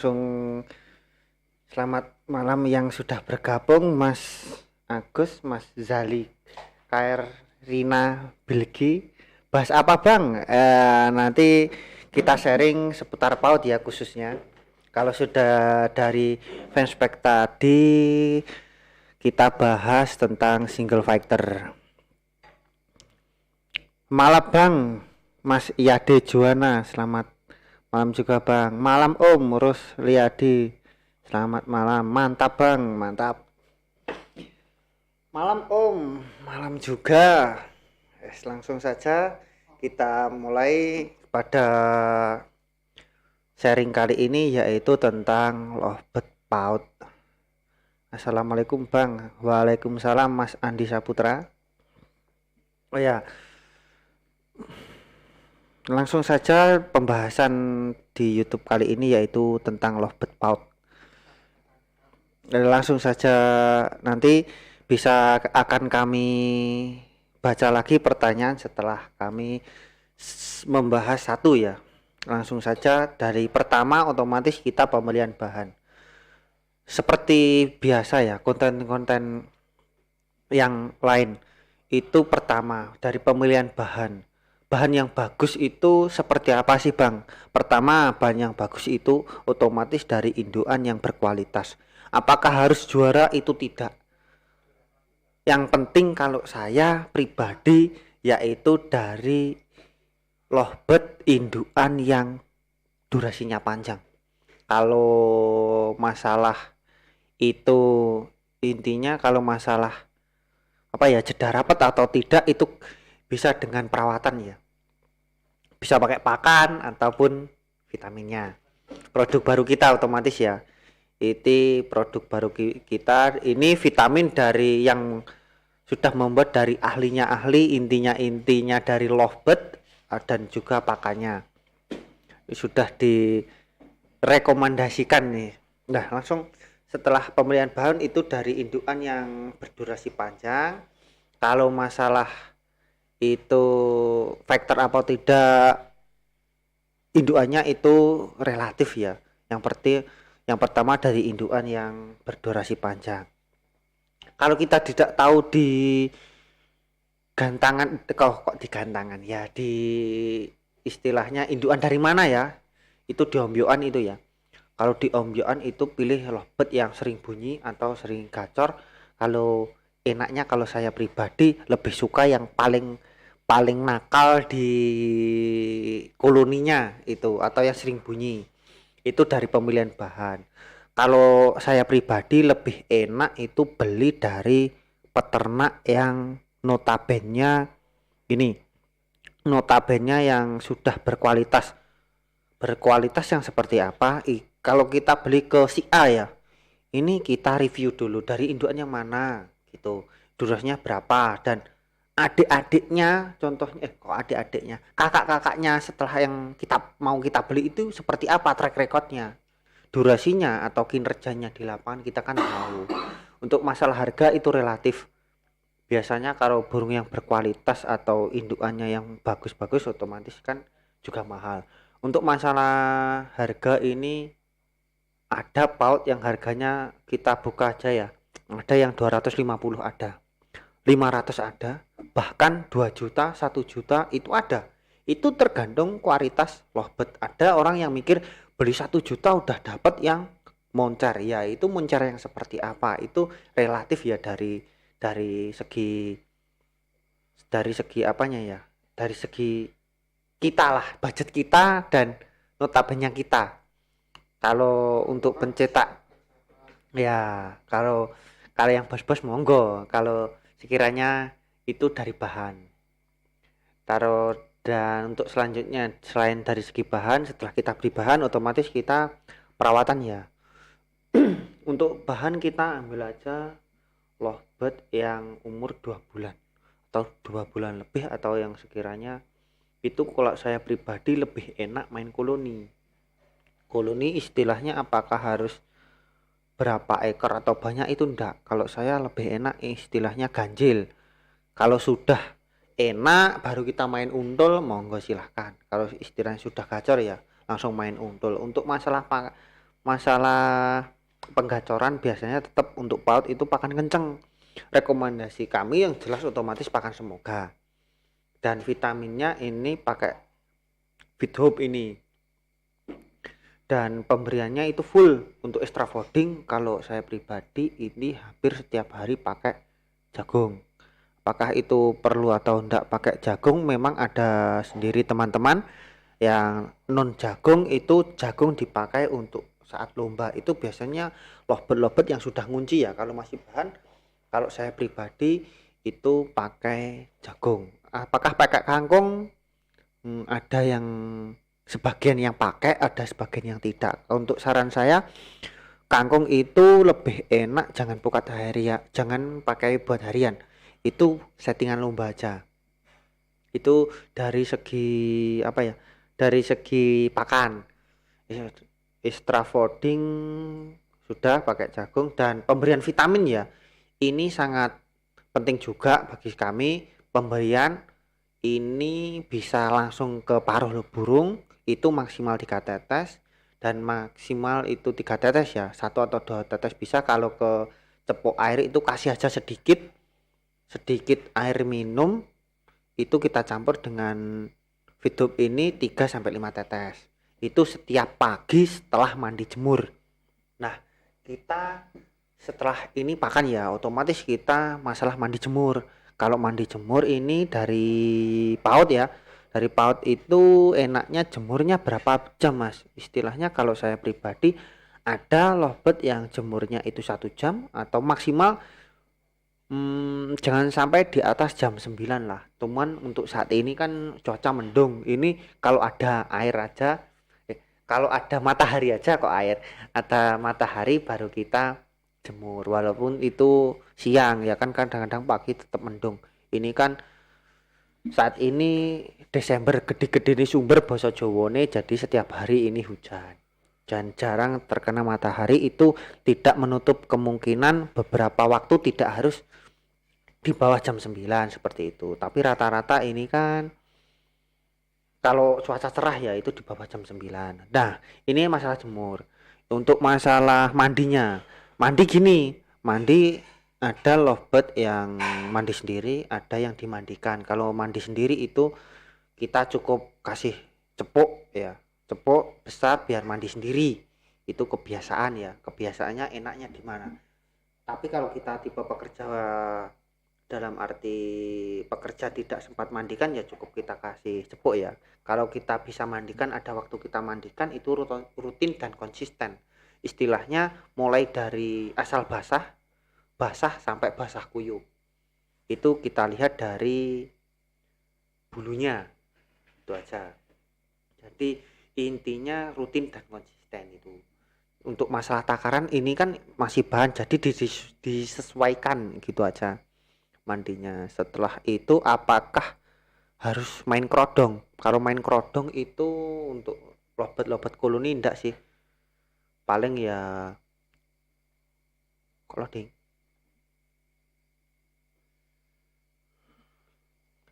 Langsung selamat malam yang sudah bergabung Mas Agus, Mas Zali, KR, Rina, Bilgi. Bahas apa Bang? Nanti kita sharing seputar PAUD ya khususnya. Kalau sudah dari fanspage tadi kita bahas tentang single fighter. Malam Bang, Mas Iyade Juwana, selamat malam juga Bang. Malam Om Rus Liadi. Selamat malam. Mantap Bang, mantap. Malam Om, malam juga. Langsung saja kita mulai pada sharing kali ini yaitu tentang Lovebird PAUD. Assalamualaikum Bang. Waalaikumsalam Mas Andi Saputra. Oh ya, langsung saja pembahasan di YouTube kali ini yaitu tentang Lovebird PAUD. Langsung saja nanti bisa akan kami baca lagi pertanyaan setelah kami membahas satu ya. Langsung saja dari pertama otomatis kita pemilihan bahan. Seperti biasa ya, konten-konten yang lain itu pertama dari pemilihan bahan. Bahan yang bagus itu seperti apa sih Bang? Pertama, bahan yang bagus itu otomatis dari indukan yang berkualitas. Apakah harus juara? Itu tidak. Yang penting kalau saya pribadi yaitu dari Lovebird indukan yang durasinya panjang. Kalau masalah itu intinya kalau masalah apa ya jeda rapat atau tidak itu bisa dengan perawatan ya. Bisa pakai pakan ataupun vitaminnya. Produk baru kita otomatis ya. Itu produk baru kita ini vitamin dari yang sudah membuat dari ahlinya ahli intinya dari Lovebird dan juga pakannya sudah direkomendasikan nih. Nah langsung setelah pemilihan bahan itu dari indukan yang berdurasi panjang. Kalau masalah itu faktor apa tidak indukannya itu relatif ya. Yang pertama dari indukan yang berdurasi panjang. Kalau kita tidak tahu di gantangan kok di gantangan ya di istilahnya indukan dari mana ya itu di ombyokan itu ya. Kalau di ombyokan itu pilih Lovebird yang sering bunyi atau sering gacor. Kalau enaknya kalau saya pribadi lebih suka yang paling paling nakal di koloninya itu atau yang sering bunyi itu dari pemilihan bahan. Kalau saya pribadi lebih enak itu beli dari peternak yang notabene gini, notabene yang sudah berkualitas. Berkualitas yang seperti apa? Kalau kita beli ke si A ya, ini kita review dulu dari indukannya mana gitu. Durasinya berapa dan adik-adiknya contohnya kok adik-adiknya kakak-kakaknya setelah yang kita beli itu seperti apa track recordnya durasinya atau kinerjanya di lapangan kita kan tahu. Untuk masalah harga itu relatif. Biasanya kalau burung yang berkualitas atau indukannya yang bagus-bagus otomatis kan juga mahal. Untuk masalah harga ini ada PAUD yang harganya kita buka aja ya. Ada yang 250 ada. 500 ada, bahkan 2 juta, 1 juta itu ada. Itu tergantung kualitas Lovebird. Ada orang yang mikir beli 1 juta udah dapat yang moncer. Ya, itu moncer yang seperti apa? Itu relatif ya dari segi apanya ya? Dari segi kita lah, budget kita dan notabene kita. Kalau untuk pencetak ya, kalau yang bos-bos monggo, kalau sekiranya itu dari bahan taruh. Dan untuk selanjutnya selain dari segi bahan setelah kita beli bahan otomatis kita perawatan ya. Untuk bahan kita ambil aja Lovebird yang umur 2 bulan atau 2 bulan lebih atau yang sekiranya itu kalau saya pribadi lebih enak main koloni. Koloni istilahnya apakah harus berapa ekor atau banyak itu enggak. Kalau saya lebih enak istilahnya ganjil. Kalau sudah enak baru kita main untul monggo silahkan. Kalau istilahnya sudah gacor ya langsung main untul. Untuk masalah masalah penggacoran biasanya tetap untuk PAUD itu pakan kenceng. Rekomendasi kami yang jelas otomatis pakan semoga. Dan vitaminnya ini pakai FitHope ini. Dan pemberiannya itu full untuk extra fooding. Kalau saya pribadi ini hampir setiap hari pakai jagung. Apakah itu perlu atau enggak pakai jagung, memang ada sendiri teman-teman yang non jagung. Itu jagung dipakai untuk saat lomba, itu biasanya lobet-lobet yang sudah ngunci ya. Kalau masih bahan, kalau saya pribadi itu pakai jagung. Apakah pakai kangkung? Ada yang sebagian yang pakai, ada sebagian yang tidak. Untuk saran saya, kangkung itu lebih enak, jangan pukat harian, jangan pakai buat harian. Itu settingan lomba aja. Itu dari segi apa ya? Dari segi pakan. Extra fooding sudah pakai jagung, dan pemberian vitamin ya. Ini sangat penting juga bagi kami. Pemberian ini bisa langsung ke paruh burung, itu maksimal 3 tetes, dan maksimal itu 3 tetes ya, 1 atau 2 tetes bisa. Kalau ke cepuk air itu kasih aja sedikit air minum, itu kita campur dengan FitHope ini 3 sampai 5 tetes. Itu setiap pagi setelah mandi jemur. Nah, kita setelah ini pakan ya, otomatis kita masalah mandi jemur. Kalau mandi jemur ini dari PAUD ya, dari PAUD itu enaknya jemurnya berapa jam Mas? Istilahnya kalau saya pribadi, ada lobet yang jemurnya itu 1 jam, atau maksimal jangan sampai di atas jam 9 lah. Cuman untuk saat ini kan cuaca mendung, ini kalau ada air aja, kalau ada matahari aja, kok air, ada matahari baru kita jemur, walaupun itu siang ya kan, kadang-kadang pagi tetap mendung. Ini kan saat ini Desember, gede-gede ini sumber basa Jawane, jadi setiap hari ini hujan dan jarang terkena matahari. Itu tidak menutup kemungkinan beberapa waktu tidak harus di bawah jam 9 seperti itu, tapi rata-rata ini kan kalau cuaca cerah ya itu di bawah jam 9. Nah, ini masalah jemur. Untuk masalah mandinya, mandi gini, mandi ada lovebird yang mandi sendiri, ada yang dimandikan. Kalau mandi sendiri itu kita cukup kasih cepuk ya, cepuk besar biar mandi sendiri. Itu kebiasaan ya, kebiasaannya enaknya di mana. Tapi kalau kita tipe pekerja, dalam arti pekerja tidak sempat mandikan, ya cukup kita kasih cepuk ya. Kalau kita bisa mandikan, ada waktu kita mandikan, itu rutin dan konsisten. Istilahnya mulai dari asal basah sampai basah kuyup. Itu kita lihat dari bulunya. Itu aja. Jadi intinya rutin dan konsisten itu. Untuk masalah takaran ini kan masih bahan, jadi disesuaikan gitu aja mandinya. Setelah itu apakah harus main kerodong? Kalau main kerodong itu untuk lobet-lobet koloni enggak sih, paling ya loading.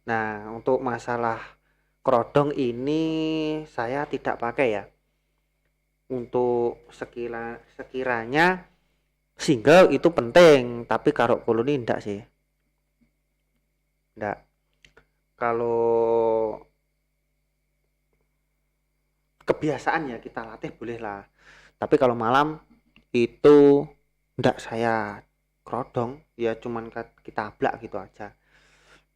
Nah, untuk masalah kerodong ini saya tidak pakai ya. Untuk sekiranya single itu penting, tapi kalau koloni enggak sih, enggak. Kalau kebiasaan ya kita latih boleh lah, tapi kalau malam itu enggak saya kerodong ya, cuman kita ablak gitu aja.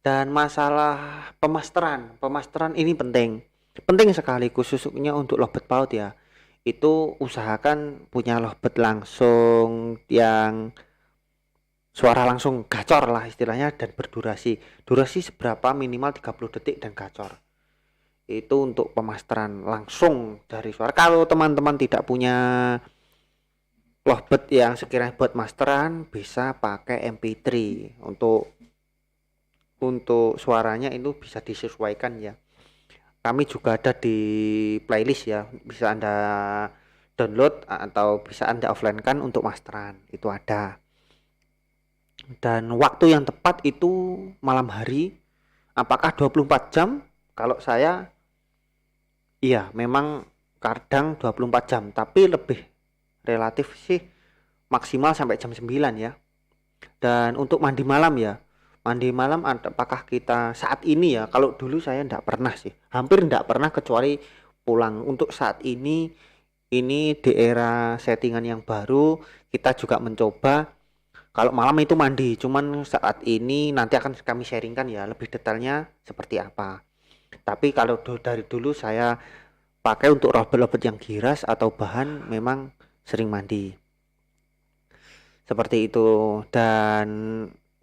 Dan masalah pemasteran ini penting sekali, khususnya untuk lobet paut ya. Itu usahakan punya lobet langsung yang suara langsung gacor lah istilahnya, dan durasi seberapa, minimal 30 detik dan gacor. Itu untuk pemasteran langsung dari suara. Kalau teman-teman tidak punya lovebird yang sekiranya buat masteran, bisa pakai MP3 untuk suaranya, itu bisa disesuaikan ya. Kami juga ada di playlist ya, bisa Anda download atau bisa Anda offline kan untuk masteran, itu ada. Dan waktu yang tepat itu malam hari. Apakah 24 jam? Kalau saya iya, memang kadang 24 jam, tapi lebih relatif sih maksimal sampai jam 9 ya. Dan untuk mandi malam ya, mandi malam apakah kita saat ini ya, kalau dulu saya enggak pernah sih, hampir enggak pernah kecuali pulang. Untuk saat ini di era settingan yang baru, kita juga mencoba kalau malam itu mandi. Cuman saat ini nanti akan kami sharingkan ya lebih detailnya seperti apa. Tapi kalau dari dulu saya pakai untuk robot-robot yang giras atau bahan memang sering mandi. Seperti itu. Dan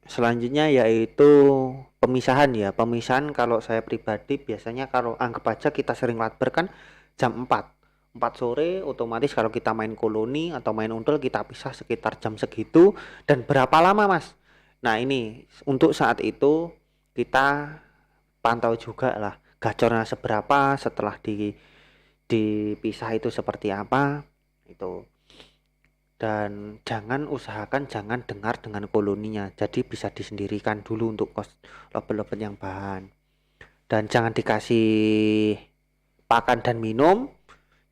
selanjutnya yaitu pemisahan ya. Pemisahan kalau saya pribadi biasanya kalau anggap aja kita sering latber kan jam 4 sore, otomatis kalau kita main koloni atau main undel kita pisah sekitar jam segitu. Dan berapa lama mas? Nah ini untuk saat itu kita pantau juga lah gacornya seberapa, setelah dipisah itu seperti apa itu. Dan usahakan jangan dengar dengan koloninya, jadi bisa disendirikan dulu untuk lobet-lobet yang bahan. Dan jangan dikasih pakan dan minum,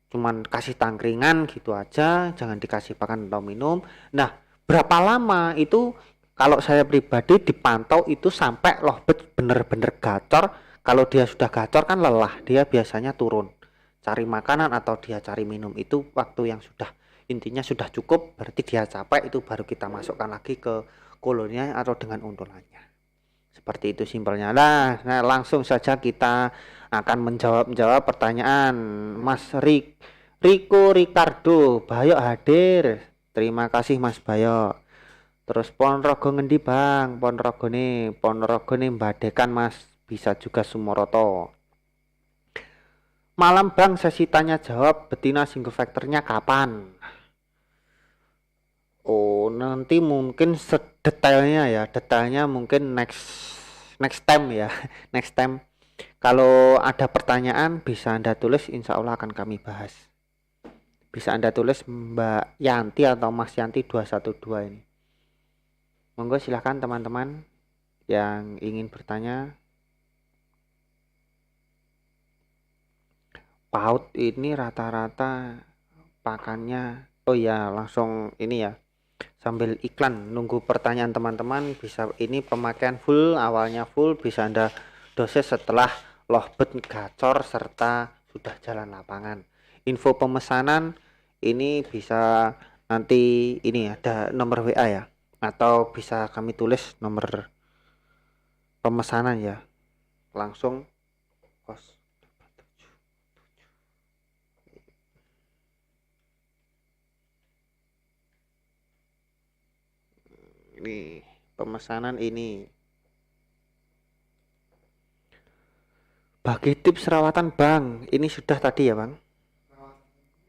cuman kasih tangkringan gitu aja, jangan dikasih pakan atau minum. Nah berapa lama itu kalau saya pribadi dipantau itu sampai lobet bener-bener gacor. Kalau dia sudah gacor kan lelah, dia biasanya turun cari makanan atau dia cari minum. Itu waktu yang sudah intinya sudah cukup, berarti dia capek, itu baru kita masukkan lagi ke koloninya atau dengan untulannya. Seperti itu simpelnya. Nah, langsung saja kita akan menjawab pertanyaan Mas Riko Ricardo. Bayo hadir. Terima kasih Mas Bayo. Terus Ponorogo ngendi Bang? Ponorogo nih Badekan Mas. Bisa juga Sumoroto. Malam Bang, sesi tanya jawab betina single factornya kapan? Oh, nanti mungkin detailnya mungkin next time ya. Next time kalau ada pertanyaan bisa Anda tulis, insya Allah akan kami bahas. Bisa Anda tulis Mbak Yanti atau Mas Yanti 212 ini. Monggo silahkan teman-teman yang ingin bertanya. Paut ini rata-rata pakannya, oh ya langsung ini ya, sambil iklan nunggu pertanyaan teman-teman. Bisa ini pemakaian full, awalnya full, bisa Anda dosis setelah lobet gacor serta sudah jalan lapangan. Info pemesanan ini bisa nanti ini ada nomor WA ya, atau bisa kami tulis nomor pemesanan ya, langsung kos. Ini pemesanan ini. Bagi tips rawatan Bang, ini sudah tadi ya Bang.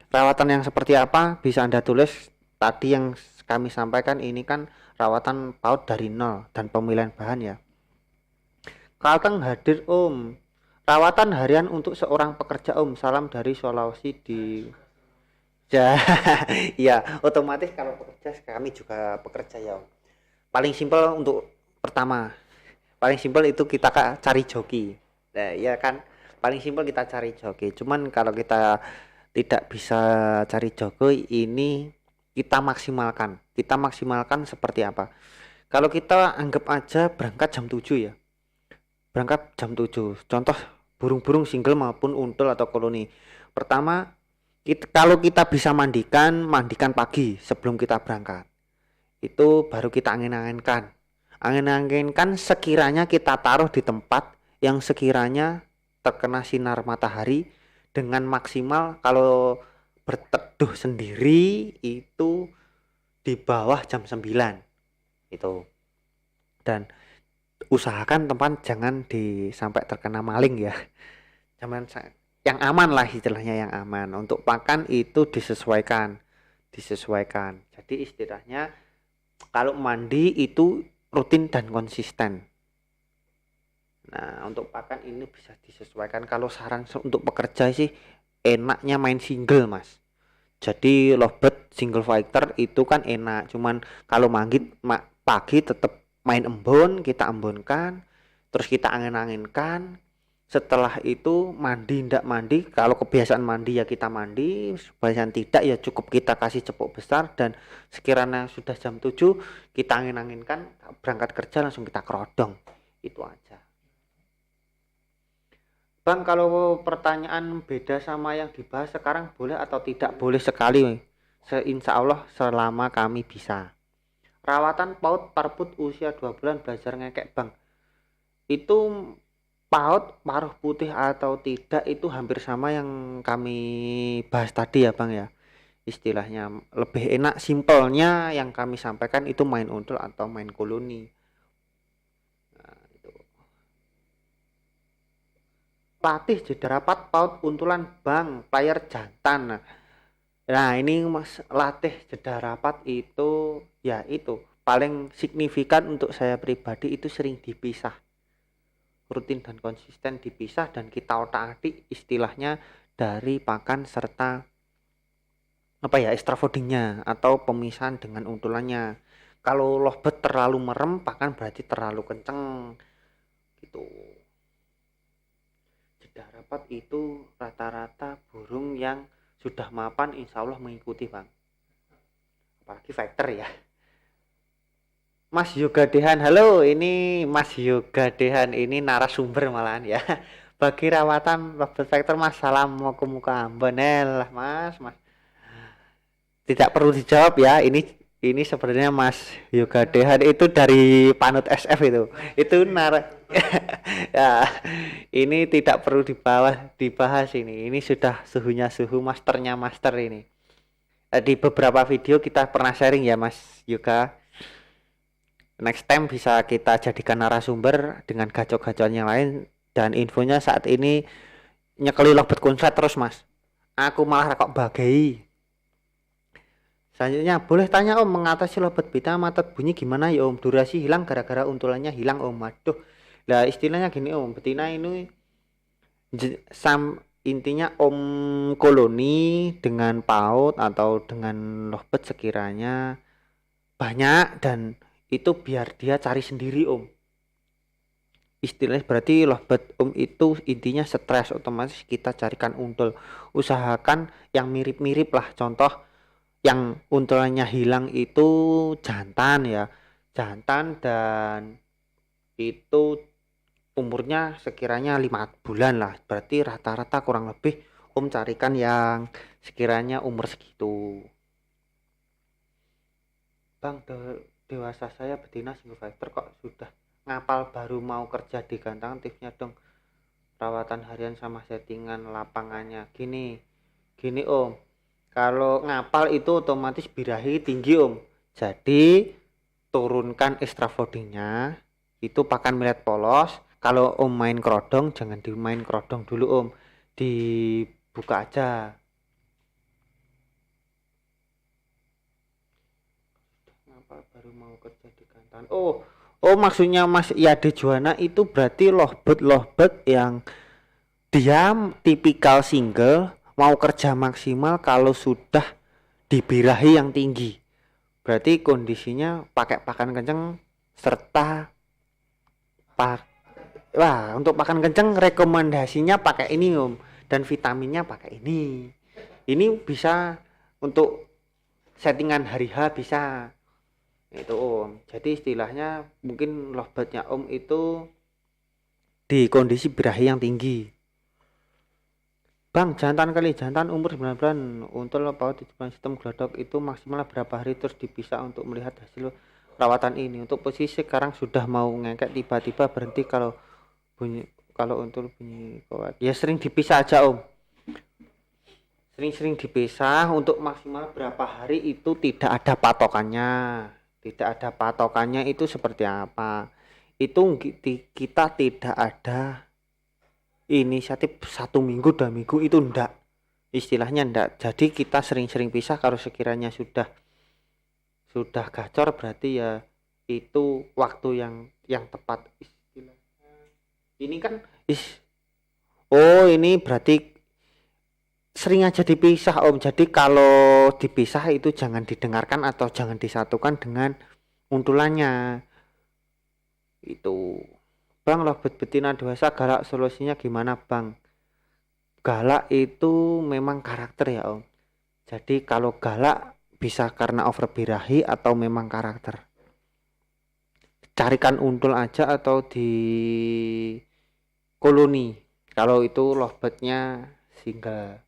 Rawatan yang seperti apa bisa Anda tulis. Tadi yang kami sampaikan ini kan rawatan paut dari nol dan pemilihan bahan ya. Kalteng hadir Om. Rawatan harian untuk seorang pekerja Om. Salam dari Sulawesi di ya. Ya, otomatis kalau pekerja kami juga pekerja ya Om. Paling simpel untuk pertama, paling simpel itu kita cari joki. Nah, ya kan, paling simpel kita cari joki. Cuman kalau kita tidak bisa cari joki, ini kita maksimalkan. Kita maksimalkan seperti apa? Kalau kita anggap aja berangkat jam 7 ya. Berangkat jam 7. Contoh burung-burung single maupun untul atau koloni. Pertama, kalau kita bisa mandikan pagi sebelum kita berangkat. Itu baru kita angin-anginkan sekiranya kita taruh di tempat yang sekiranya terkena sinar matahari dengan maksimal. Kalau berteduh sendiri itu di bawah jam 9 itu. Dan usahakan tempat jangan sampai terkena maling ya, jangan, yang aman lah istilahnya, yang aman. Untuk pakan itu disesuaikan. Jadi istilahnya kalau mandi itu rutin dan konsisten. Nah, untuk pakan ini bisa disesuaikan. Kalau saran untuk pekerja sih enaknya main single, Mas. Jadi lobet single fighter itu kan enak. Cuman kalau manggit pagi tetap main embun, kita embunkan, terus kita angin-anginkan Setelah itu mandi ndak mandi, kalau kebiasaan mandi ya kita mandi, kebiasaan tidak ya cukup kita kasih cepuk besar, dan sekiranya sudah jam 7 kita angin-anginkan berangkat kerja langsung kita kerodong. Itu aja. Bang, kalau pertanyaan beda sama yang dibahas sekarang boleh atau tidak boleh sekali? Insya Allah selama kami bisa. Rawatan PAUD Parput usia 2 bulan belajar ngekek bang. Itu PAUD paruh putih atau tidak itu hampir sama yang kami bahas tadi ya bang ya. Istilahnya lebih enak, simpelnya yang kami sampaikan itu main untul atau main koloni. Nah, itu. Latih jeda rapat PAUD untulan bang, player jantan. Nah ini mas, latih jeda rapat itu ya itu paling signifikan untuk saya pribadi itu sering dipisah, rutin dan konsisten dipisah, dan kita otak-atik istilahnya dari pakan serta apa ya extra foodingnya atau pemisahan dengan untulannya. Kalau lovebird terlalu merem pakan berarti terlalu kenceng gitu. Jeda rapat itu rata-rata burung yang sudah mapan insya Allah mengikuti bang, apalagi factor ya. Mas Yoga Dehan, halo, ini Mas Yoga Dehan, ini narasumber malahan ya. Bagi rawatan lovebird factor mas, salam mau ke muka Ambonel mas. Tidak perlu dijawab ya, ini sebenarnya Mas Yoga Dehan itu dari Panut SF itu ya, ini tidak perlu dibahas ini sudah suhu masternya master ini. Di beberapa video kita pernah sharing ya Mas Yoga. Next time bisa kita jadikan narasumber dengan gacor-gacoran yang lain, dan infonya saat ini nyekeli lovebird konslet terus mas, aku malah kok bagai. Selanjutnya boleh tanya om, mengatasi lovebird beta mata bunyi gimana ya om, durasi hilang gara-gara untulannya hilang om. Waduh, lah istilahnya gini om, betina ini intinya om koloni dengan PAUD atau dengan lovebird sekiranya banyak, dan itu biar dia cari sendiri om. Istilahnya berarti lovebird om itu intinya stres, otomatis kita carikan untul. Usahakan yang mirip-mirip lah, contoh yang untulannya hilang itu jantan ya, jantan, dan itu umurnya sekiranya 5 bulan lah, berarti rata-rata kurang lebih om carikan yang sekiranya umur segitu. Bang, dewasa saya betina single factor kok sudah ngapal baru mau kerja di kandang, tipsnya dong, perawatan harian sama settingan lapangannya. Gini om, kalau ngapal itu otomatis birahi tinggi om, jadi turunkan extra foodingnya, itu pakan millet polos. Kalau om main kerodong jangan dimain kerodong dulu om, dibuka aja. Ngapal baru mau kerja di kandang, oh maksudnya Mas Yade Juwana itu berarti lovebird yang dia tipikal single mau kerja maksimal kalau sudah dibirahi yang tinggi, berarti kondisinya pakai pakan kenceng serta untuk pakan kenceng rekomendasinya pakai ini om, dan vitaminnya pakai ini bisa untuk settingan hari H bisa itu om. Jadi istilahnya mungkin lovebirdnya om itu di kondisi birahi yang tinggi. Bang, jantan umur 9 bulan untul PAUD di depan sistem glodok itu maksimal berapa hari terus dipisah untuk melihat hasil perawatan ini. Untuk posisi sekarang sudah mau ngengket tiba-tiba berhenti kalau untul bunyi kuat. Ya sering dipisah aja om. Sering dipisah. Untuk maksimal berapa hari itu tidak ada patokannya. Tidak ada patokannya itu seperti apa. Itu kita tidak ada inisiatif 1 minggu 2 minggu itu ndak, istilahnya ndak. Jadi kita sering-sering pisah kalau sekiranya sudah gacor, berarti ya itu waktu yang tepat istilahnya. Ini kan ini berarti sering aja dipisah om. Jadi kalau dipisah itu jangan didengarkan atau jangan disatukan dengan untulannya itu. Bang, lovebird betina dewasa galak solusinya gimana Bang? Galak itu memang karakter ya Om. Jadi kalau galak bisa karena overbirahi atau memang karakter. Carikan untul aja atau di koloni. Kalau itu lovebird-nya single.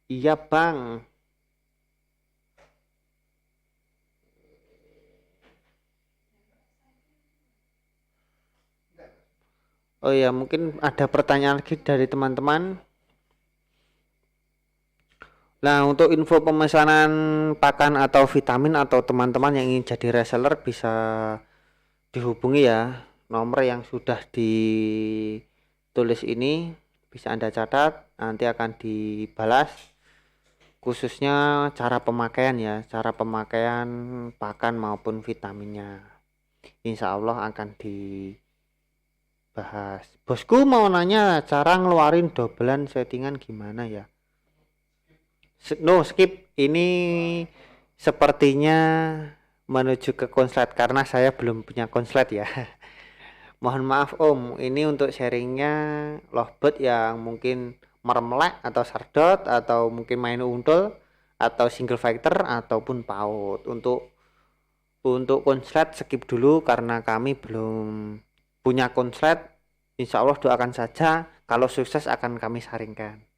Iya Bang. Oh ya, mungkin ada pertanyaan lagi dari teman-teman. Nah, untuk info pemesanan pakan atau vitamin atau teman-teman yang ingin jadi reseller bisa dihubungi ya. Nomor yang sudah ditulis ini bisa Anda catat, nanti akan dibalas. Khususnya cara pemakaian ya, cara pemakaian pakan maupun vitaminnya. Insya Allah akan dibahas. Bosku mau nanya cara ngeluarin dobelan settingan gimana ya? No skip, ini sepertinya menuju ke konslet karena saya belum punya konslet ya. Mohon maaf Om, ini untuk sharingnya lovebird yang mungkin meremlek atau sardot atau mungkin main untul atau single fighter ataupun paut. Untuk konslet skip dulu karena kami belum punya konslet. Insya Allah doakan saja, kalau sukses akan kami saringkan.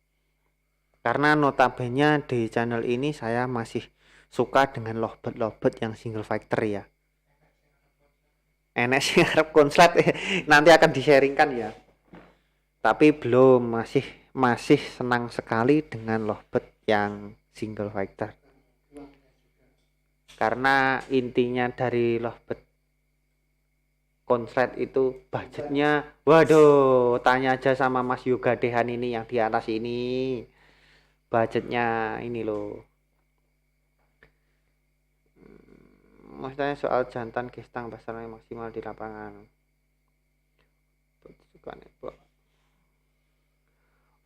Karena notabene di channel ini saya masih suka dengan lovebird yang single fighter ya. Enek sih harap konslet nanti akan di-sharingkan ya. Tapi belum, masih senang sekali dengan lovebird yang single fighter. Karena intinya dari lovebird konslet itu budgetnya, waduh, tanya aja sama Mas Yoga Dehan ini yang di atas ini. Budgetnya ini loh. Maksudnya soal jantan gestang besarnya maksimal di lapangan.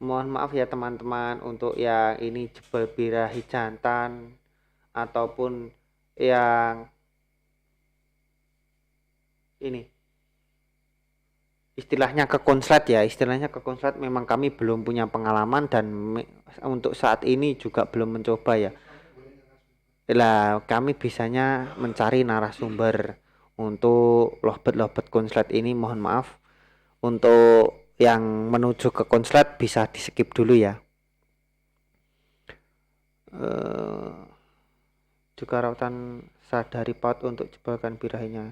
Mohon maaf ya teman-teman untuk yang ini jebol birahi jantan ataupun yang ini istilahnya ke konslet ya, istilahnya ke konslet memang kami belum punya pengalaman dan untuk saat ini juga belum mencoba ya. Lah kami bisanya mencari narasumber untuk lovebird konslet ini, mohon maaf untuk yang menuju ke konslet bisa di skip dulu ya. Juga rawatan sadari paut untuk jebalkan birahinya.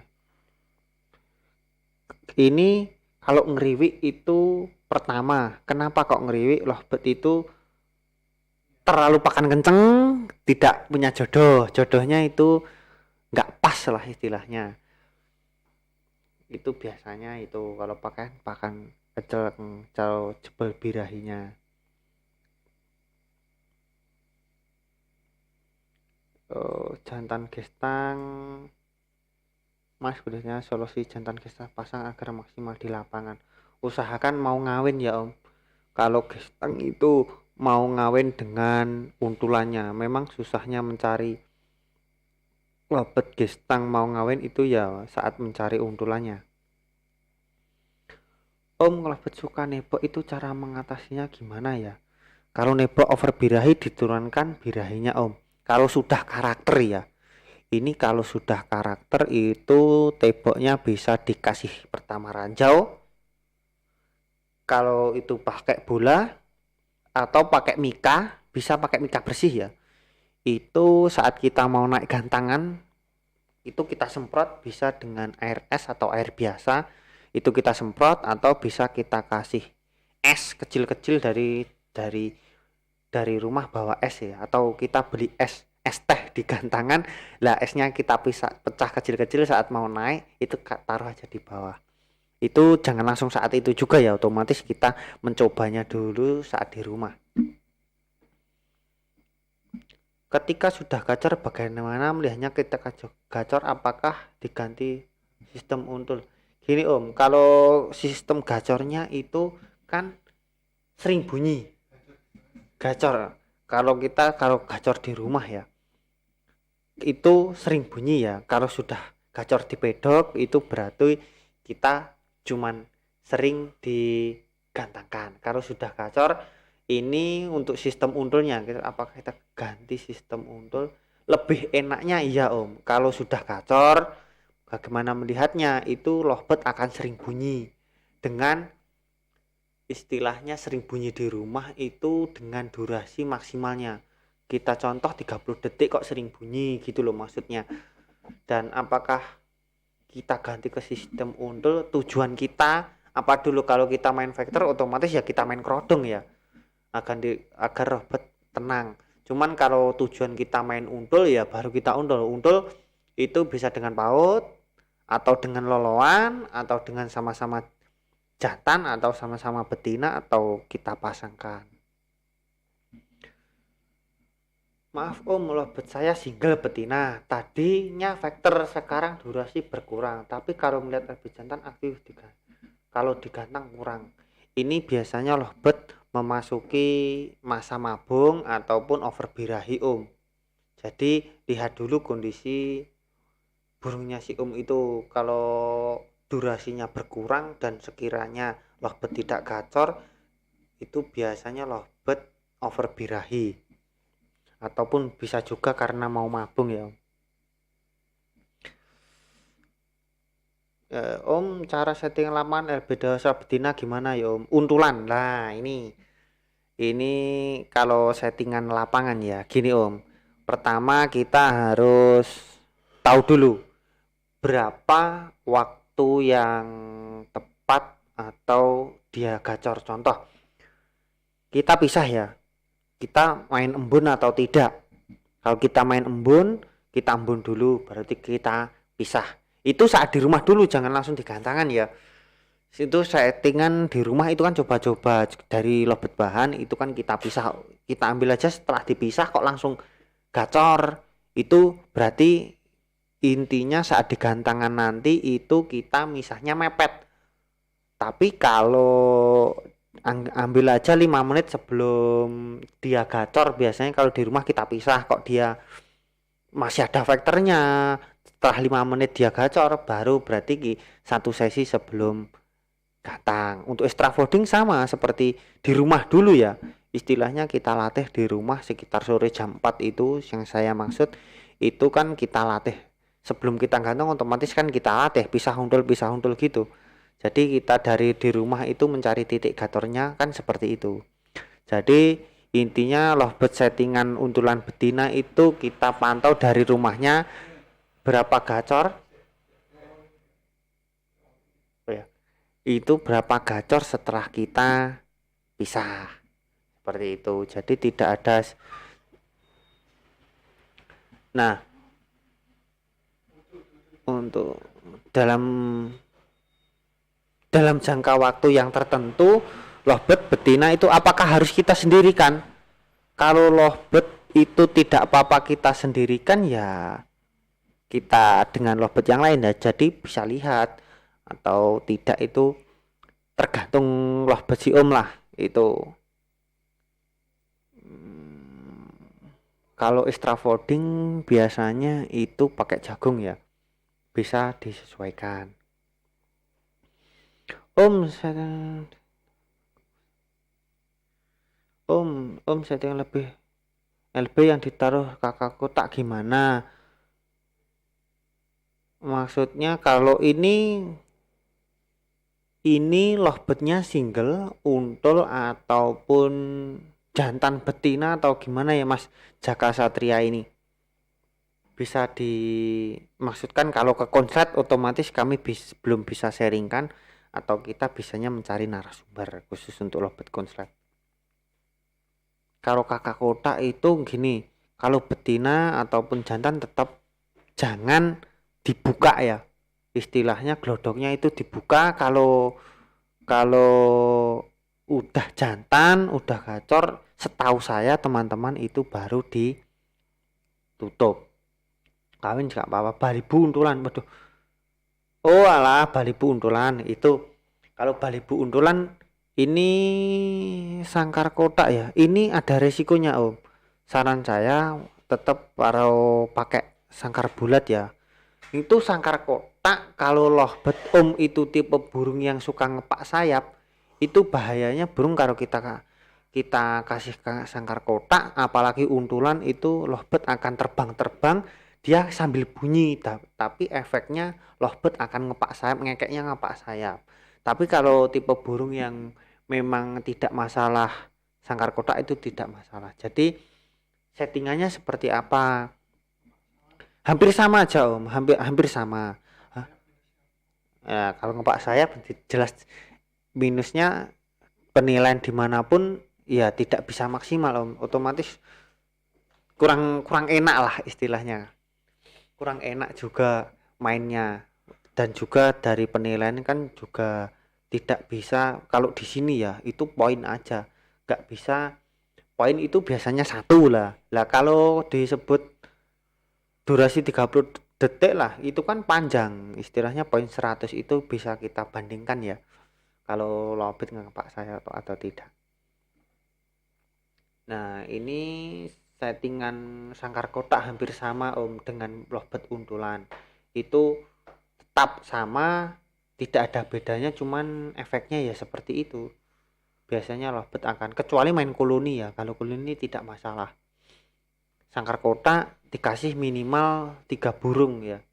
Ini kalau ngeriwik itu pertama, kenapa kok ngeriwik? Lovebird itu terlalu pakan kenceng, tidak punya jodohnya itu nggak pas lah istilahnya. Itu biasanya itu kalau pakan kecil jebol birahinya. Jantan gestang Mas, khususnya solusi jantan gestang pasang agar maksimal di lapangan. Usahakan mau ngawin ya Om. Kalau gestang itu mau ngawin dengan untulannya, memang susahnya mencari lovebird gestang mau ngawin itu ya saat mencari untulannya. Om, lovebird suka nebok itu cara mengatasinya gimana ya? Kalau nebok over birahi diturunkan birahinya Om. Kalau sudah karakter ya. Ini kalau sudah karakter itu teboknya bisa dikasih pertama ranjau. Kalau itu pakai bola atau pakai mika, bisa pakai mika bersih ya. Itu saat kita mau naik gantangan itu kita semprot bisa dengan air es atau air biasa. Itu kita semprot atau bisa kita kasih es kecil-kecil dari rumah bawa es ya, atau kita beli es teh di gantangan lah, esnya kita pecah kecil-kecil saat mau naik itu taruh aja di bawah. Itu jangan langsung saat itu juga ya, otomatis kita mencobanya dulu saat di rumah. Ketika sudah gacor bagaimana melihatnya? Kita gacor apakah diganti sistem untul? Gini Om, kalau sistem gacornya itu kan sering bunyi gacor. Kalau gacor di rumah ya, itu sering bunyi ya. Kalau sudah gacor di pedok itu berarti kita cuman sering digantangkan. Kalau sudah gacor ini untuk sistem untulnya, apakah kita ganti sistem untul? Lebih enaknya iya Om, kalau sudah gacor bagaimana melihatnya itu lovebird akan sering bunyi dengan istilahnya sering bunyi di rumah itu dengan durasi maksimalnya. Kita contoh 30 detik kok sering bunyi gitu loh maksudnya. Dan apakah kita ganti ke sistem untul, tujuan kita apa dulu? Kalau kita main vector otomatis ya kita main kerodong ya, agar robot tenang. Cuman kalau tujuan kita main untul ya baru kita untul itu bisa dengan paut atau dengan loloan atau dengan sama-sama jantan atau sama-sama betina atau kita pasangkan. Maaf Om, lovebird saya single betina. Tadinya vector, sekarang durasi berkurang. Tapi kalau melihat lebih jantan aktif kalau digantang kurang. Ini biasanya lovebird memasuki masa mabung ataupun over birahi Om. Jadi lihat dulu kondisi burungnya si Om itu. Kalau durasinya berkurang dan sekiranya lovebird tidak gacor, itu biasanya lovebird over birahi. Ataupun bisa juga karena mau mabung ya Om. Cara setting laman LB dewasa betina gimana ya Om? Untulan lah ini kalau settingan lapangan ya gini Om. Pertama kita harus tahu dulu berapa waktu yang tepat atau dia gacor. Contoh kita pisah ya, kita main embun atau tidak. Kalau kita main embun, kita embun dulu berarti kita pisah. Itu saat di rumah dulu, jangan langsung digantangan ya. Itu settingan di rumah itu kan coba-coba dari lobet bahan itu kan kita pisah, kita ambil aja. Setelah dipisah kok langsung gacor, itu berarti intinya saat digantangan nanti itu kita misahnya mepet. Tapi kalau ambil aja 5 menit sebelum dia gacor, biasanya kalau di rumah kita pisah kok dia masih ada vektornya, setelah 5 menit dia gacor baru berarti satu sesi sebelum gantang. Untuk extra folding sama seperti di rumah dulu ya, istilahnya kita latih di rumah sekitar sore jam 4 itu yang saya maksud. Itu kan kita latih sebelum kita gantung, otomatis kan kita latih pisah untul gitu. Jadi kita dari di rumah itu mencari titik gatornya kan seperti itu. Jadi intinya lovebird settingan untulan betina itu kita pantau dari rumahnya berapa gacor ya, itu berapa gacor setelah kita pisah seperti itu. Jadi tidak ada. Nah, untuk dalam jangka waktu yang tertentu lovebird betina itu apakah harus kita sendirikan? Kalau lovebird itu tidak apa-apa kita sendirikan ya kita dengan lovebird yang lain ya, jadi bisa lihat atau tidak itu tergantung lovebird si Om lah itu. Kalau extra folding biasanya itu pakai jagung ya, bisa disesuaikan. Om setting lebih LB yang ditaruh kakak kotak gimana? Maksudnya kalau ini lovebird-nya single, untul ataupun jantan betina atau gimana ya Mas Jaka Satria ini? Bisa dimaksudkan kalau ke konslet otomatis kami belum bisa sharingkan, atau kita bisanya mencari narasumber khusus untuk lovebird konslet. Kalau kakak kotak itu gini, kalau betina ataupun jantan tetap jangan dibuka ya, istilahnya glodoknya itu dibuka. Kalau udah jantan udah gacor, setahu saya teman-teman itu baru ditutup. Kawin nggak apa-apa, balibu untulan, waduh. Oh alah, balibu untulan itu, kalau balibu untulan ini sangkar kotak ya, ini ada resikonya Om. Saran saya tetap kalau pakai sangkar bulat ya. Itu sangkar kotak kalau lovebird itu tipe burung yang suka ngepak sayap, itu bahayanya burung kalau kita kasih sangkar kotak apalagi untulan itu lovebird akan terbang-terbang dia sambil bunyi tapi efeknya lovebird akan ngepak sayap, ngekeknya ngepak sayap. Tapi kalau tipe burung yang memang tidak masalah sangkar kotak itu tidak masalah. Jadi settingannya seperti apa? Hampir sama aja Om, hampir hampir sama. Hah? Ya, kalau ngepak sayap jelas minusnya penilaian dimanapun ya tidak bisa maksimal Om. Otomatis kurang kurang enak lah istilahnya. Kurang enak juga mainnya dan juga dari penilaian kan juga tidak bisa kalau di sini ya itu poin aja nggak bisa poin itu biasanya satu lah kalau disebut durasi 30 detik lah itu kan panjang istilahnya poin 100 itu bisa kita bandingkan ya kalau lobet ngepak saya atau tidak. Nah ini settingan sangkar kotak hampir sama Om dengan lobet untulan itu tetap sama tidak ada bedanya cuman efeknya ya seperti itu biasanya lovebird akan kecuali main koloni ya kalau koloni tidak masalah sangkar kotak dikasih minimal 3 burung ya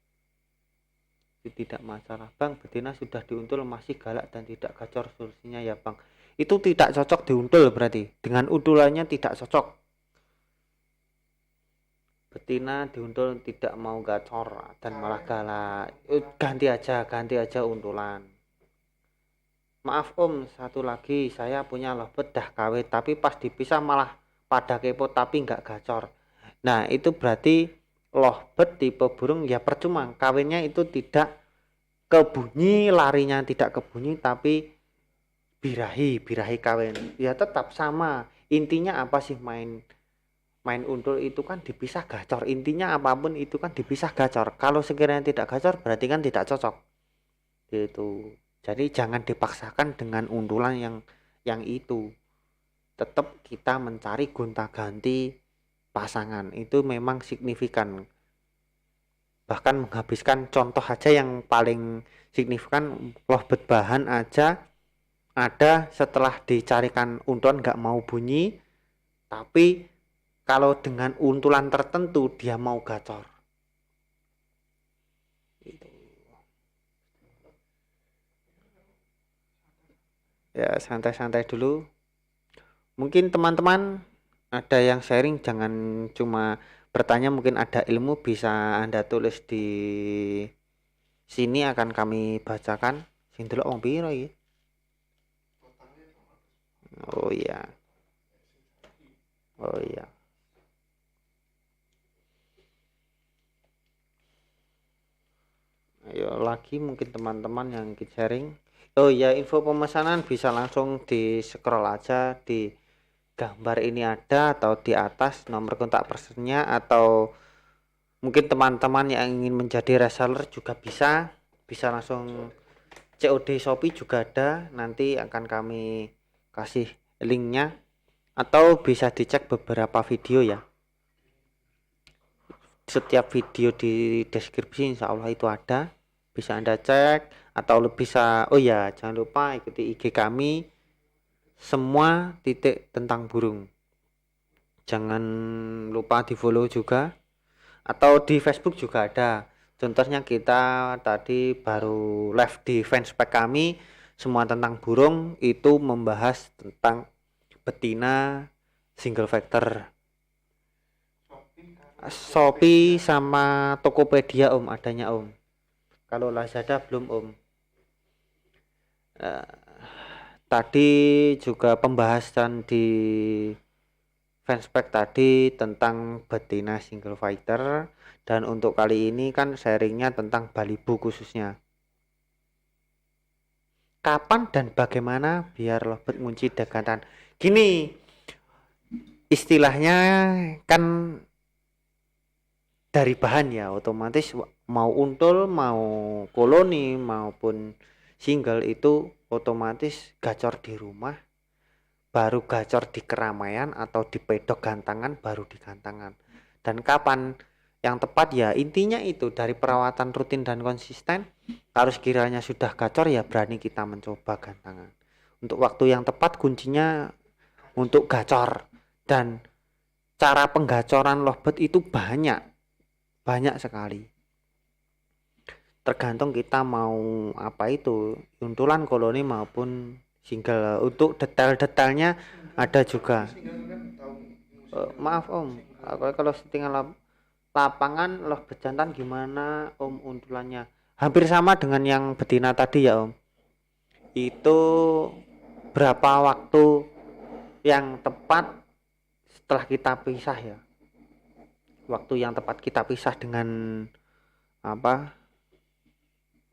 itu tidak masalah Bang betina sudah diuntul masih galak dan tidak gacor solusinya ya Bang itu tidak cocok diuntul berarti dengan untulannya tidak cocok betina diuntul tidak mau gacor dan malah galak ganti aja untulan. Maaf Om, satu lagi saya punya lovebird dah kawin tapi pas dipisah malah pada kepo tapi nggak gacor. Nah itu berarti lovebird tipe burung ya percuma kawinnya itu tidak kebunyi larinya tidak kebunyi tapi birahi kawin ya tetap sama intinya apa sih main untul itu kan dipisah gacor intinya apapun itu kan dipisah gacor kalau sekiranya tidak gacor berarti kan tidak cocok gitu jadi jangan dipaksakan dengan untulan yang itu tetap kita mencari gonta-ganti pasangan itu memang signifikan bahkan menghabiskan contoh aja yang paling signifikan lovebird bahan aja ada setelah dicarikan untulan nggak mau bunyi tapi kalau dengan untulan tertentu dia mau gacor. Ya santai-santai dulu. Mungkin teman-teman ada yang sharing jangan cuma bertanya mungkin ada ilmu bisa Anda tulis di sini akan kami bacakan. Sing delok wong piro iki? Oh iya. Oh iya. Ayo lagi mungkin teman-teman yang ingin sharing. Oh ya info pemesanan bisa langsung di scroll aja di gambar ini ada atau di atas nomor kontak personnya atau mungkin teman-teman yang ingin menjadi reseller juga bisa langsung COD Shopee juga ada nanti akan kami kasih linknya atau bisa dicek beberapa video ya setiap video di deskripsi insya Allah itu ada bisa Anda cek atau bisa oh ya jangan lupa ikuti IG kami semua titik tentang burung jangan lupa di follow juga atau di Facebook juga ada contohnya kita tadi baru live di fanspage kami semua tentang burung itu membahas tentang betina single factor Shopee sama Tokopedia Om adanya Om kalau Lazada belum Om tadi juga pembahasan di fanspage tadi tentang betina single fighter dan untuk kali ini kan sharingnya tentang Balibu khususnya kapan dan bagaimana biar lovebird ngunci dekatan gini istilahnya kan dari bahan ya otomatis mau untul mau koloni maupun single itu otomatis gacor di rumah baru gacor di keramaian atau di pedok gantangan baru di gantangan dan kapan yang tepat ya intinya itu dari perawatan rutin dan konsisten. Kalau sekiranya sudah gacor ya berani kita mencoba gantangan. Untuk waktu yang tepat kuncinya untuk gacor, dan cara penggacoran lovebird itu banyak sekali. Tergantung kita mau apa itu, untulan, koloni maupun single. Untuk detail-detailnya ada juga. Maaf Om, kalau settingnya lapangan lovebird jantan gimana Om untulannya? Hampir sama dengan yang betina tadi ya Om. Itu berapa waktu yang tepat setelah kita pisah ya? Waktu yang tepat kita pisah dengan apa?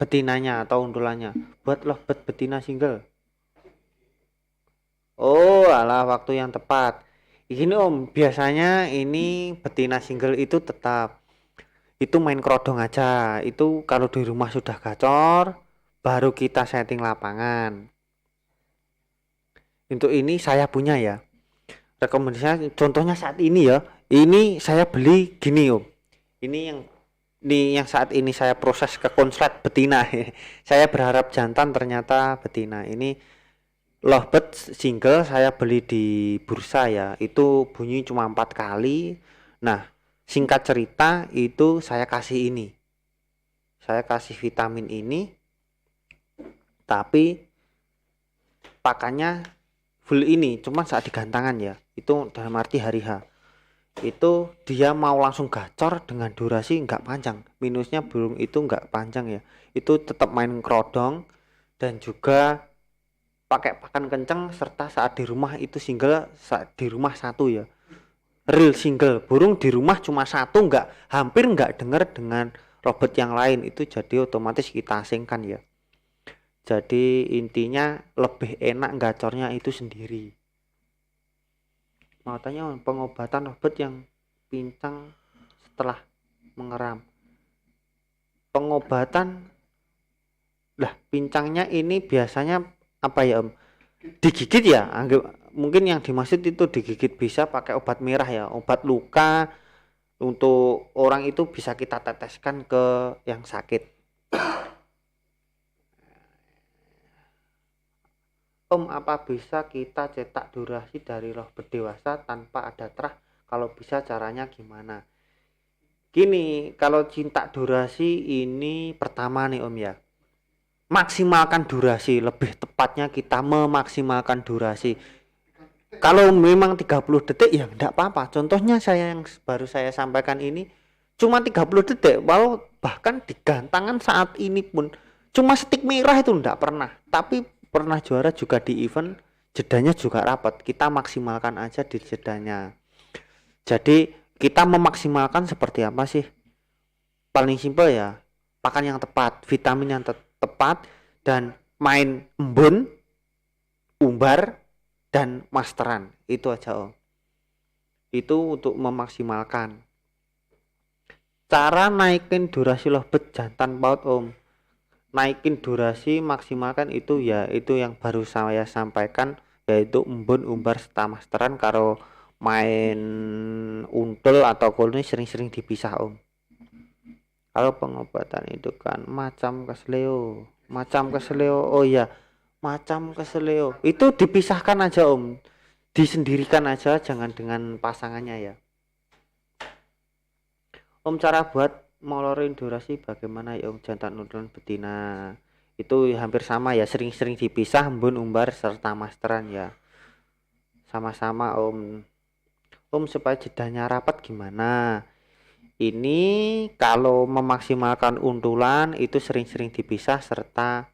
Betinanya atau untulannya. Buat lovebird betina single. Oh, alah waktu yang tepat. Ini Om, biasanya ini betina single itu tetap itu main kerodong aja. Itu kalau di rumah sudah gacor, baru kita setting lapangan. Untuk ini saya punya ya. Rekomendasinya contohnya saat ini ya. Ini saya beli gini Om. Ini yang saat ini saya proses ke konslet betina. Saya berharap jantan ternyata betina. Ini lovebird single saya beli di bursa ya. Itu bunyi cuma 4 kali. Nah, singkat cerita itu saya kasih ini. Saya kasih vitamin ini. Tapi pakannya full ini, cuma saat digantangan ya. Itu dalam arti hari H. Itu dia mau langsung gacor dengan durasi nggak panjang. Minusnya burung itu nggak panjang ya. Itu tetap main kerodong dan juga pakai pakan kenceng, serta saat di rumah itu single, saat di rumah satu ya, real single. Burung di rumah cuma satu, hampir nggak dengar dengan robot yang lain. Itu jadi otomatis kita asingkan ya. Jadi intinya lebih enak gacornya itu sendiri. Mau tanya pengobatan robot yang pincang setelah mengeram. Pengobatan lah pincangnya ini biasanya apa ya Om? Digigit ya, mungkin yang dimaksud itu digigit. Bisa pakai obat merah ya, obat luka. Untuk orang itu bisa kita teteskan ke yang sakit. Om, apa bisa kita cetak durasi dari lovebird dewasa tanpa ada terah? Kalau bisa caranya gimana? Gini, kalau cinta durasi ini pertama nih Om ya, maksimalkan durasi. Lebih tepatnya kita memaksimalkan durasi. Kalau memang 30 detik ya enggak apa-apa. Contohnya saya yang baru saya sampaikan ini cuma 30 detik. Walau bahkan di gantangan saat ini pun cuma stick merah itu enggak pernah. Tapi pernah juara juga di event, jedanya juga rapat. Kita maksimalkan aja di jedanya. Jadi kita memaksimalkan seperti apa sih? Paling simpel ya, pakan yang tepat, vitamin yang tepat, dan main embun, umbar, dan masteran. Itu aja Om. Itu untuk memaksimalkan. Cara naikin durasi lovebird jantan paut Om. Naikin durasi maksimalkan itu ya itu yang baru saya sampaikan, yaitu embun, umbar, serta masteran. Kalau main untul atau koloni sering-sering dipisah Om. Kalau pengobatan itu kan macam kesleo, oh ya, macam kesleo itu dipisahkan aja Om, disendirikan aja, jangan dengan pasangannya ya Om. Cara buat molorin durasi bagaimana ya Om, jantan, untulan, betina itu hampir sama ya, sering-sering dipisah, embun, umbar, serta masteran ya, sama-sama Om. Supaya jedanya rapat gimana? Ini kalau memaksimalkan untulan itu sering-sering dipisah, serta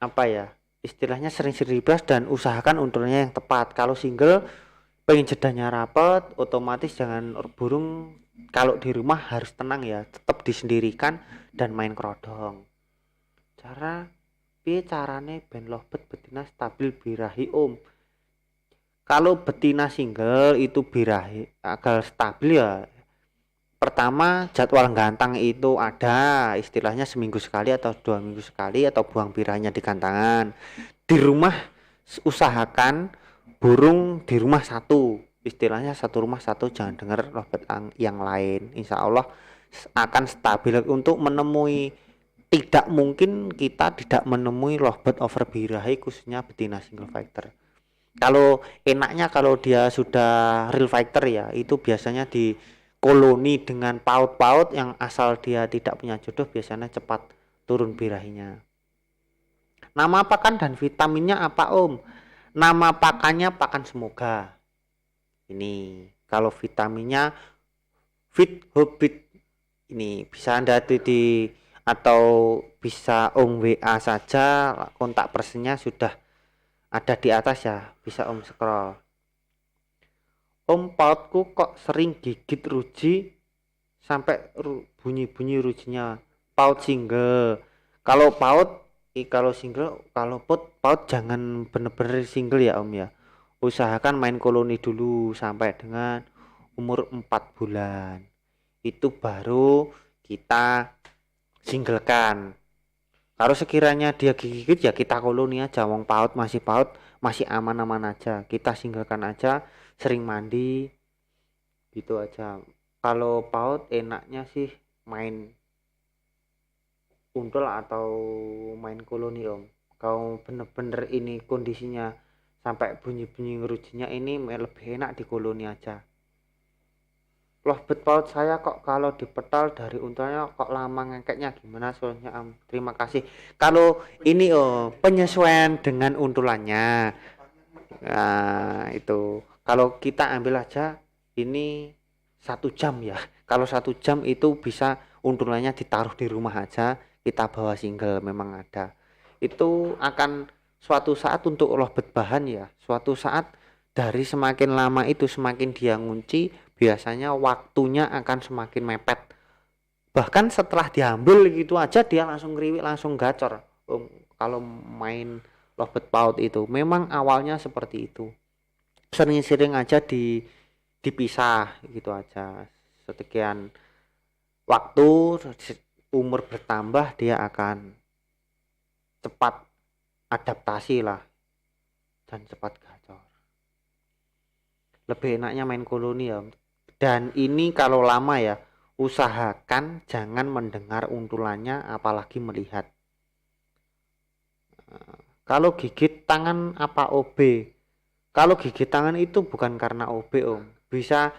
apa ya, istilahnya sering-sering dipisah, dan usahakan untulnya yang tepat. Kalau single pengen jedanya rapat, otomatis jangan burung kalau di rumah harus tenang ya, tetap disendirikan dan main kerodong. Carane ben lovebird betina stabil birahi Om. Kalau betina single itu birahi agar stabil ya, pertama jadwal gantang itu ada, istilahnya seminggu sekali atau 2 minggu sekali, atau buang birahnya di gantangan. Di rumah usahakan burung di rumah satu, istilahnya satu rumah satu, jangan dengar lovebird yang lain. Insya Allah akan stabil. Untuk menemui, tidak mungkin kita tidak menemui lovebird over birahi khususnya betina single fighter. Kalau enaknya kalau dia sudah real fighter ya, itu biasanya di koloni dengan paut-paut yang asal dia tidak punya jodoh biasanya cepat turun birahinya. Nama pakan dan vitaminnya apa Om? Nama pakannya pakan semoga. Ini kalau vitaminnya Fit Hobbit, ini bisa Anda di atau bisa Om WA saja, kontak personnya sudah ada di atas ya, bisa Om scroll. Om, pautku kok sering gigit ruji sampai bunyi-bunyi rujinya. Paut single. Kalau kalau single, kalau paut jangan bener-bener single ya Om ya. Usahakan main koloni dulu sampai dengan umur 4 bulan. Itu baru kita singlekan. Kalau sekiranya dia gigit ya kita koloni aja, wong paut masih aman-aman aja. Kita singlekan aja, sering mandi gitu aja. Kalau paut enaknya sih main untul atau main koloni Om. Kalau bener-bener ini kondisinya sampai bunyi-bunyi ngerujinya, ini lebih enak di koloni aja. Lovebird paut saya kok kalau dipetal dari untulnya kok lama ngekeknya, gimana soalnya Om? Terima kasih. Kalau ini penyesuaian dengan untulannya. Nah, itu kalau kita ambil aja ini 1 jam ya. Kalau 1 jam itu bisa untulannya ditaruh di rumah aja, kita bawa single memang ada. Itu akan suatu saat untuk lovebird bahan ya. Suatu saat dari semakin lama itu semakin dia ngunci, biasanya waktunya akan semakin mepet. Bahkan setelah diambil gitu aja dia langsung ngeriwik, langsung gacor. Kalau main lovebird paut itu memang awalnya seperti itu. Sering-sering aja dipisah gitu aja. Sekian waktu umur bertambah dia akan cepat adaptasi lah dan cepat gacor. Lebih enaknya main koloni ya. Dan ini kalau lama ya, usahakan jangan mendengar untulannya apalagi melihat. Kalau gigit tangan apa OB? Kalau gigit tangan itu bukan karena OB Om. Bisa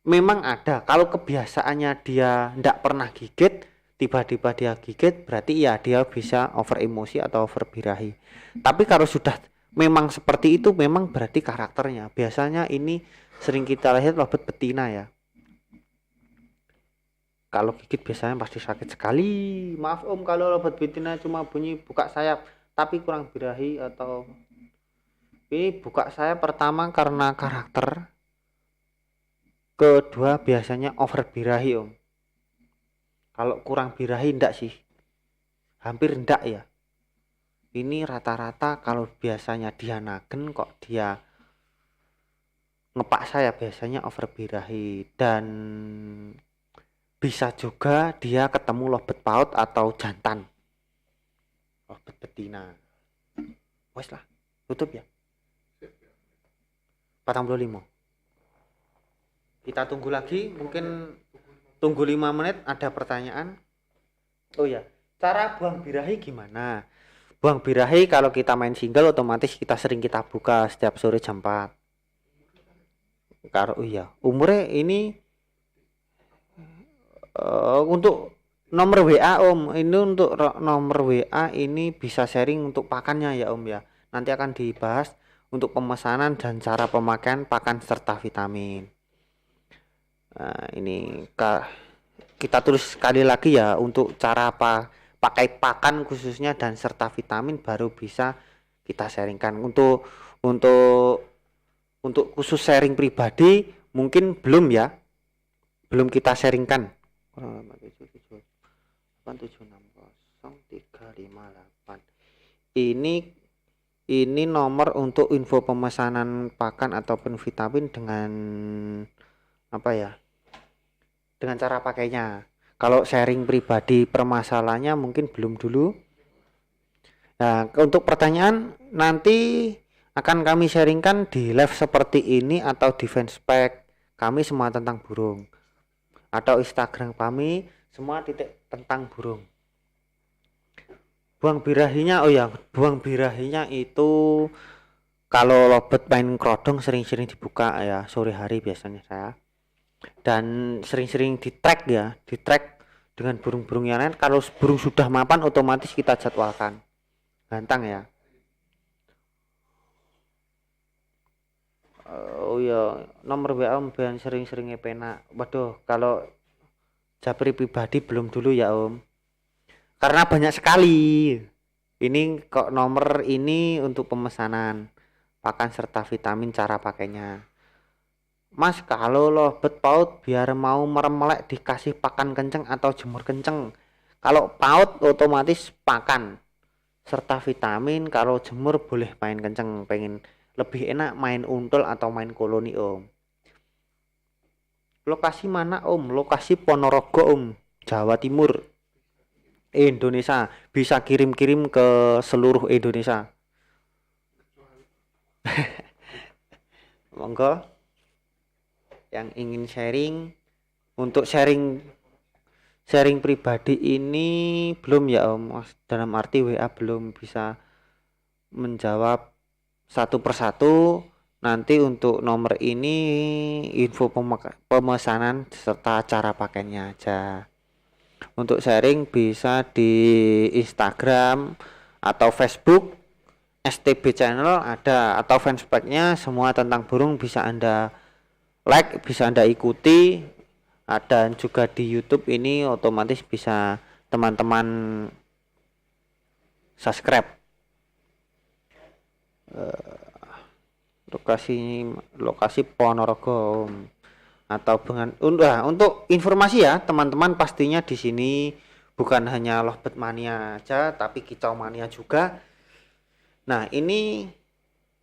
memang ada. Kalau kebiasaannya dia tidak pernah gigit, tiba-tiba dia gigit, berarti ya dia bisa over emosi atau over birahi. Tapi kalau sudah memang seperti itu, memang berarti karakternya. Biasanya ini sering kita lihat lovebird betina ya. Kalau gigit biasanya pasti sakit sekali. Maaf Om kalau lovebird betina cuma bunyi buka sayap tapi kurang birahi, atau ini buka sayap pertama karena karakter, kedua biasanya over birahi Om. Kalau kurang birahi enggak sih, hampir enggak ya. Ini rata-rata kalau biasanya dia nagen kok dia ngepak saya biasanya over birahi. Dan bisa juga dia ketemu lovebird paut atau jantan lovebird betina. Wes lah, tutup ya. 45. Kita tunggu lagi, mungkin tunggu 5 menit ada pertanyaan. Oh ya, cara buang birahi gimana? Buang birahi kalau kita main single otomatis kita sering kita buka setiap sore jam 4. Kalau iya, umurnya ini untuk nomor WA Om, ini untuk nomor WA ini bisa sharing untuk pakannya ya Om ya. Nanti akan dibahas untuk pemesanan dan cara pemakaian pakan serta vitamin. Nah, ini kita tulis sekali lagi ya untuk cara pakai pakan khususnya dan serta vitamin baru bisa kita sharingkan. Untuk khusus sharing pribadi mungkin belum ya, belum kita sharingkan. 8760358. Ini nomor untuk info pemesanan pakan ataupun vitamin dengan apa ya? Dengan cara pakainya. Kalau sharing pribadi permasalahannya mungkin belum dulu. Nah, untuk pertanyaan nanti akan kami sharingkan di live seperti ini atau di fanspage kami semua tentang burung, atau Instagram kami semua titik tentang burung. Buang birahinya, oh ya, buang birahinya itu kalau lobet main kerodong sering-sering dibuka ya sore hari biasanya saya, dan sering-sering di track ya, di track dengan burung-burung yang lain. Kalau burung sudah mapan otomatis kita jadwalkan gantang ya. Oh ya, nomor WA Om Ben sering-sering penak. Waduh, kalau Japri pribadi belum dulu ya Om, karena banyak sekali. Ini kok nomor ini untuk pemesanan pakan serta vitamin, cara pakainya. Mas, kalau lobet paut biar mau merem-melek dikasih pakan kenceng atau jemur kenceng? Kalau paut otomatis pakan serta vitamin, kalau jemur boleh main kenceng. Pengen lebih enak main untul atau main koloni Om. Lokasi mana Om? Lokasi Ponorogo Om, Jawa Timur, Indonesia. Bisa kirim-kirim ke seluruh Indonesia. Monggo yang ingin sharing. Untuk sharing pribadi ini belum ya Om, dalam arti WA belum bisa menjawab satu persatu. Nanti untuk nomor ini info pemesanan serta cara pakainya aja. Untuk sharing bisa di Instagram atau Facebook, STB channel ada, atau fanspage-nya semua tentang burung bisa Anda like, bisa Anda ikuti. Dan juga di YouTube ini otomatis bisa teman-teman subscribe. Lokasi Ponorogo atau dengan untuk informasi ya teman-teman, pastinya di sini bukan hanya lovebird mania aja tapi kicau mania juga. Nah, ini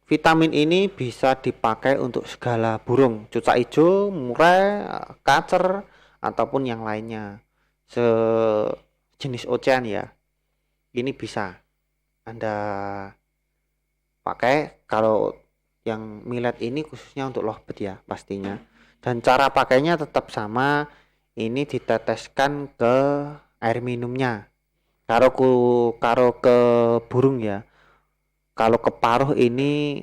vitamin ini bisa dipakai untuk segala burung, cucak hijau, murai, kacer ataupun yang lainnya sejenis ocean ya. Ini bisa Anda pakai. Kalau yang millet ini khususnya untuk lovebird ya pastinya, dan cara pakainya tetap sama. Ini diteteskan ke air minumnya karo ke burung ya. Kalau ke paruh ini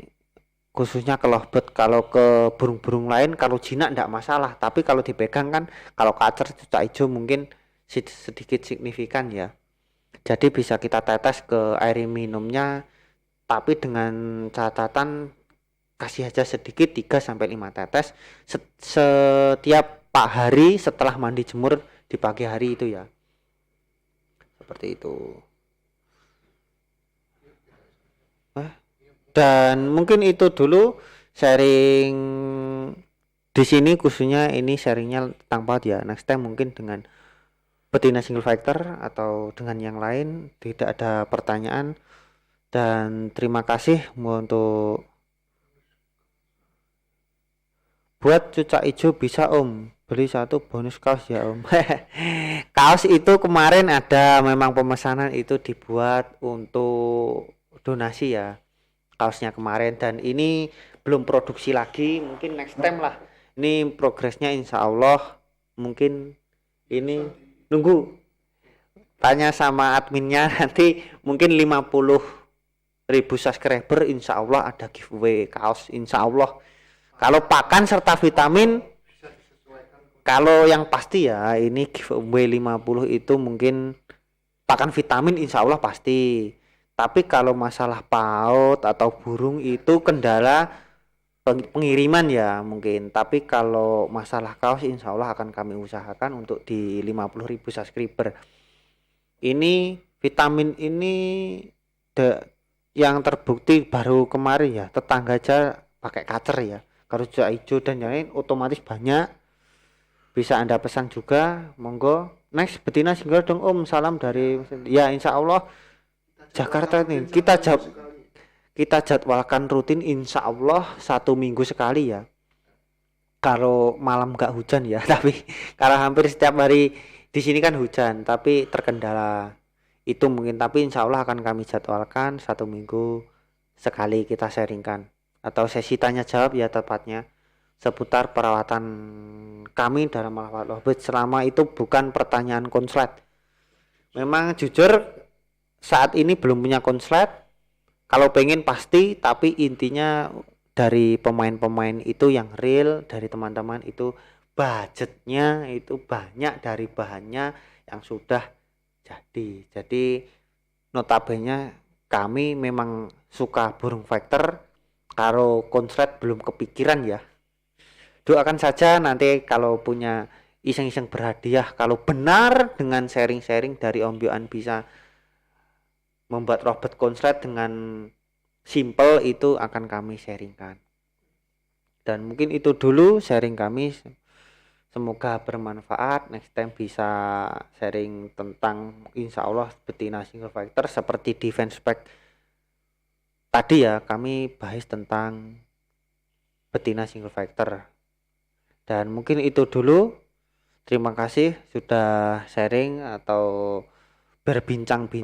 khususnya ke lovebird. Kalau ke burung-burung lain, kalau jinak enggak masalah, tapi kalau dipegang kan, kalau kacer, cucak hijau mungkin sedikit signifikan ya. Jadi bisa kita tetes ke air minumnya, tapi dengan catatan kasih aja sedikit 3-5 tetes setiap hari setelah mandi jemur di pagi hari itu ya. Seperti itu. Dan mungkin itu dulu sharing di sini, khususnya ini sharingnya tentang paut ya. Next time mungkin dengan betina single factor atau dengan yang lain. Tidak ada pertanyaan, dan terima kasih untuk buat cucak hijau bisa Om, beli satu bonus kaos ya Om. Kaos itu kemarin ada, memang pemesanan itu dibuat untuk donasi ya kaosnya kemarin, dan ini belum produksi lagi, mungkin next time lah. Ini progresnya insya Allah, mungkin ini nunggu tanya sama adminnya. Nanti mungkin 50.000 subscriber insya Allah ada giveaway kaos insya Allah. Kalau pakan serta vitamin, kalau yang pasti ya ini giveaway 50 itu mungkin pakan vitamin insya Allah pasti. Tapi kalau masalah paut atau burung itu kendala pengiriman ya mungkin. Tapi kalau masalah kaos insya Allah akan kami usahakan untuk di 50.000 subscriber. Ini vitamin ini yang terbukti baru kemarin ya, tetangga aja pakai kacer ya. Kalau cucak hijau dan yang lain otomatis banyak. Bisa Anda pesan juga, monggo. Next betina single dong Om, salam dari ya insya Allah Jakarta nih. Kita jadwalkan rutin insya Allah 1 minggu sekali ya. Kalau malam nggak hujan ya, tapi karena hampir setiap hari di sini kan hujan, tapi terkendala itu mungkin. Tapi insya Allah akan kami jadwalkan 1 minggu sekali kita sharingkan, atau sesi tanya jawab ya tepatnya, seputar perawatan kami dalam Al-Fatihah Lovebird. Selama itu bukan pertanyaan konslet. Memang jujur saat ini belum punya konslet. Kalau pengen pasti, tapi intinya dari pemain-pemain itu yang real, dari teman-teman itu budgetnya itu banyak dari bahannya yang sudah jadi notabene kami memang suka burung fighter, karo konslet belum kepikiran ya. Doakan saja nanti kalau punya iseng-iseng berhadiah, kalau benar dengan sharing-sharing dari Om Bioan bisa membuat robot konslet dengan simple, itu akan kami sharingkan. Dan mungkin itu dulu sharing kami, semoga bermanfaat. Next time bisa sharing tentang insya Allah betina single fighter seperti defense pack tadi ya, kami bahas tentang betina single fighter. Dan mungkin itu dulu. Terima kasih sudah sharing atau berbincang-bincang